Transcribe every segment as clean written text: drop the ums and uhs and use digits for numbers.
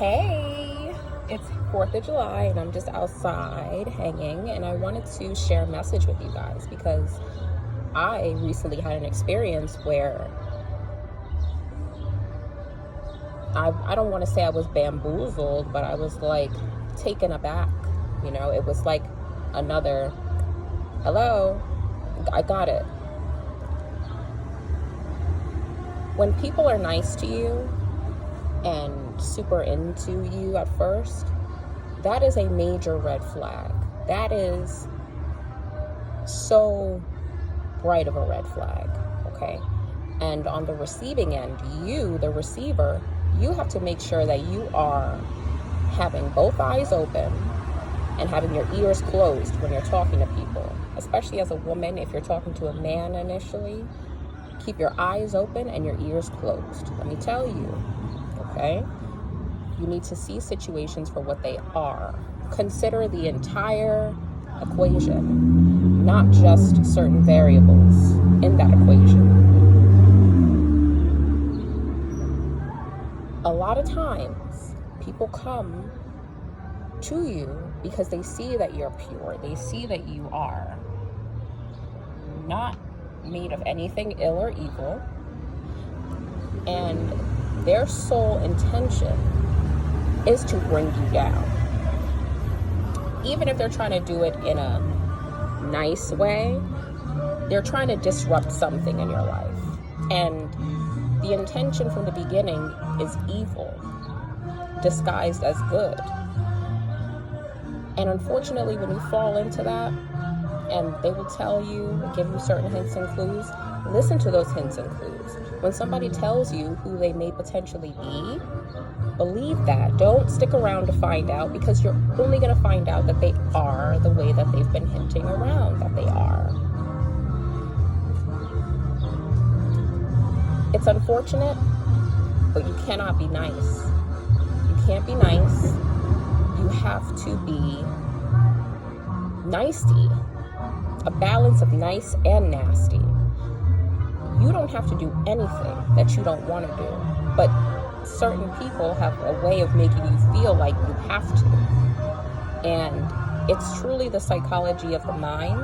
Hey, it's 4th of July and I'm just outside hanging, and I wanted to share a message with you guys because I recently had an experience where I don't want to say I was bamboozled, but I was like taken aback. It was like another, hello, I got it. When people are nice to you and super into you at first, that is a major red flag. That is so bright of a red flag, okay? And on the receiving end, you, the receiver, you have to make sure that you are having both eyes open and having your ears closed when you're talking to people. Especially as a woman, if you're talking to a man initially, keep your eyes open and your ears closed. Let me tell you, okay? You need to see situations for what they are. Consider the entire equation, not just certain variables in that equation. A lot of times, people come to you because they see that you're pure. They see that you are not made of anything ill or evil, and their sole intention is to bring you down. Even if they're trying to do it in a nice way, they're trying to disrupt something in your life. And the intention from the beginning is evil, disguised as good. And unfortunately, when you fall into that, and they will tell you, give you certain hints and clues, listen to those hints and clues. When somebody tells you who they may potentially be, believe that. Don't stick around to find out, because you're only going to find out that they are the way that they've been hinting around that they are. It's unfortunate, but you cannot be nice. You can't be nice. You have to be nasty. A balance of nice and nasty. You don't have to do anything that you don't want to do, but certain people have a way of making you feel like you have to. And it's truly the psychology of the mind,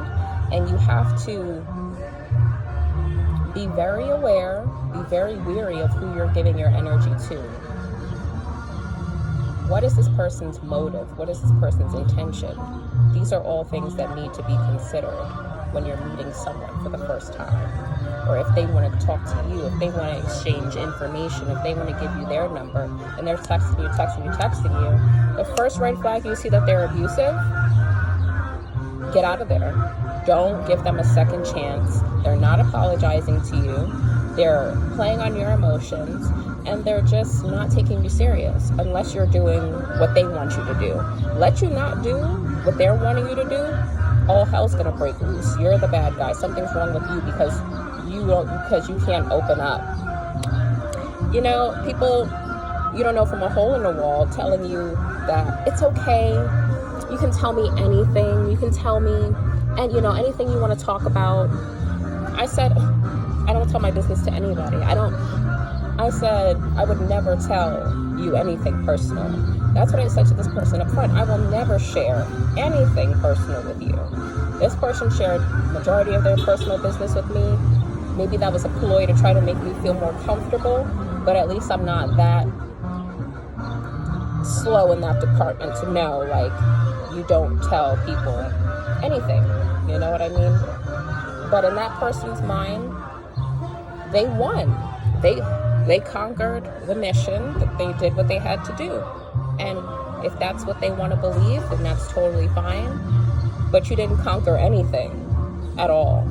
and you have to be very aware, be very weary of who you're giving your energy to. What is this person's motive? What is this person's intention? These are all things that need to be considered when you're meeting someone for the first time. Or if they want to talk to you, if they want to exchange information, if they want to give you their number, and they're texting you, the first red flag you see that they're abusive, get out of there. Don't give them a second chance. They're not apologizing to you. They're playing on your emotions, and they're just not taking you serious unless you're doing what they want you to do. Let you not do what they're wanting you to do, all hell's gonna break loose. You're the bad guy. Something's wrong with you because you can't open up. People you don't know from a hole in the wall telling you that it's okay. You can tell me anything. You can tell me, and anything you want to talk about. I said, I don't tell my business to anybody. I said I would never tell you anything personal. That's what I said to this person up front. I will never share anything personal with you. This person shared majority of their personal business with me. Maybe that was a ploy to try to make me feel more comfortable, but at least I'm not that slow in that department to know, you don't tell people anything. You know what I mean? But in that person's mind, they won. They conquered the mission, that they did what they had to do. And if that's what they want to believe, then that's totally fine. But you didn't conquer anything at all.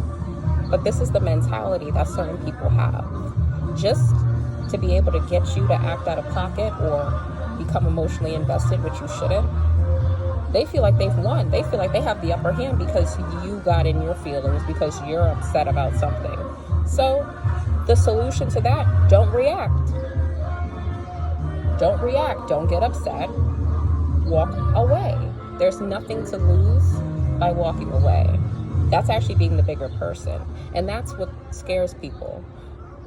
But this is the mentality that certain people have. Just to be able to get you to act out of pocket or become emotionally invested, which you shouldn't, they feel like they've won. They feel like they have the upper hand because you got in your feelings, because you're upset about something. So the solution to that, don't react. Don't react. Don't get upset. Walk away. There's nothing to lose by walking away. That's actually being the bigger person. And that's what scares people.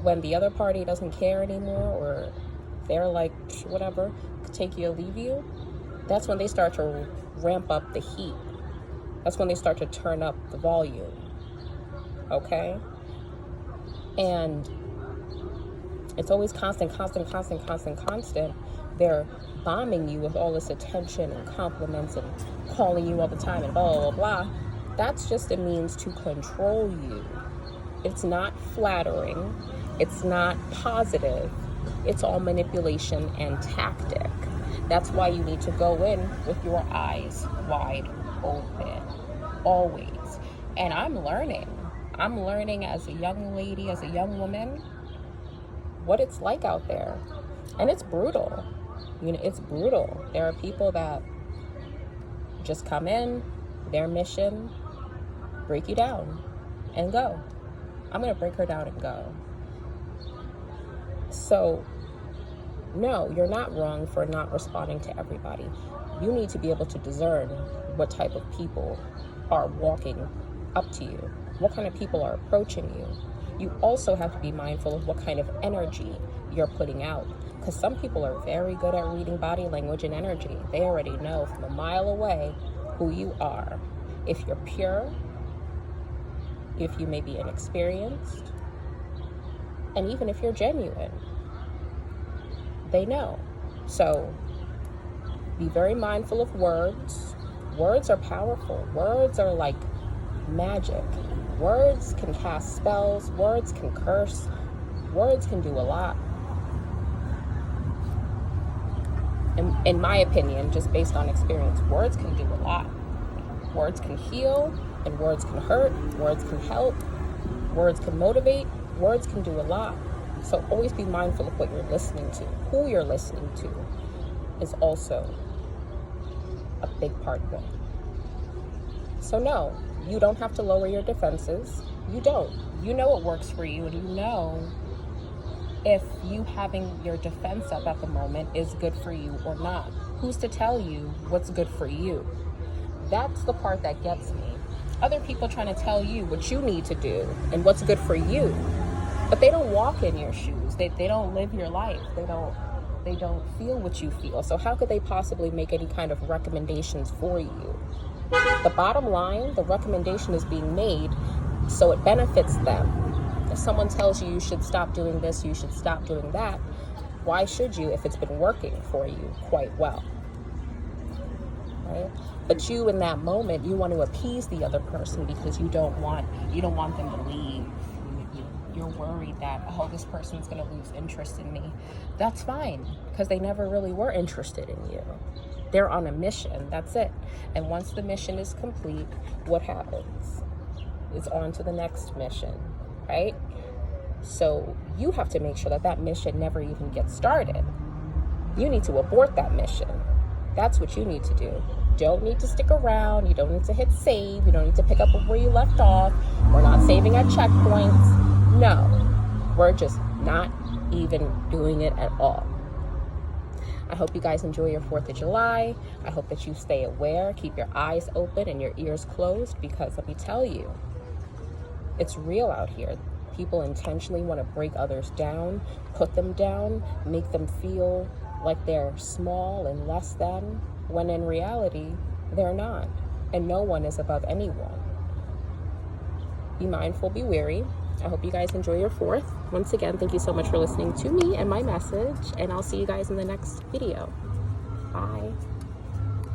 When the other party doesn't care anymore, or they're like, whatever, take you or leave you, that's when they start to ramp up the heat. That's when they start to turn up the volume. Okay? And it's always constant. They're bombing you with all this attention and compliments and calling you all the time and blah, blah, blah. That's just a means to control you. It's not flattering. It's not positive. It's all manipulation and tactic. That's why you need to go in with your eyes wide open, always. And I'm learning as a young lady, as a young woman, what it's like out there. And it's brutal. It's brutal. There are people that just come in, their mission, break you down and go. I'm going to break her down and go. So, no, you're not wrong for not responding to everybody. You need to be able to discern what type of people are walking up to you, what kind of people are approaching you. You also have to be mindful of what kind of energy you're putting out, because some people are very good at reading body language and energy. They already know from a mile away who you are. If you're pure, if you may be inexperienced, and even if you're genuine, they know. So be very mindful of words. Words are powerful. Words are like magic. Words can cast spells. Words can curse. Words can do a lot. In my opinion, just based on experience, words can do a lot. Words can heal, and words can hurt. Words can help. Words can motivate. Words can do a lot. So always be mindful of what you're listening to. Who you're listening to is also a big part of it. So no, you don't have to lower your defenses. You don't. You know what works for you, and you know if you having your defense up at the moment is good for you or not. Who's to tell you what's good for you? That's the part that gets me. Other people trying to tell you what you need to do and what's good for you, but they don't walk in your shoes. They don't live your life. They don't feel what you feel. So how could they possibly make any kind of recommendations for you? The bottom line, the recommendation is being made so it benefits them. If someone tells you should stop doing this, you should stop doing that, why should you if it's been working for you quite well? Right? But you, in that moment, you want to appease the other person because you don't want them to leave. You're worried that, oh, this person's going to lose interest in me. That's fine, because they never really were interested in you. They're on a mission. That's it. And once the mission is complete, what happens? It's on to the next mission, right? So you have to make sure that mission never even gets started. You need to abort that mission. That's what you need to do. You don't need to stick around. You don't need to hit save. You don't need to pick up where you left off. We're not saving at checkpoints. No, we're just not even doing it at all. I hope you guys enjoy your 4th of July. I hope that you stay aware, keep your eyes open and your ears closed, because let me tell you, it's real out here. People intentionally want to break others down, put them down, make them feel like they're small and less than, when in reality, they're not. And no one is above anyone. Be mindful, be wary. I hope you guys enjoy your 4th. Once again, thank you so much for listening to me and my message, and I'll see you guys in the next video.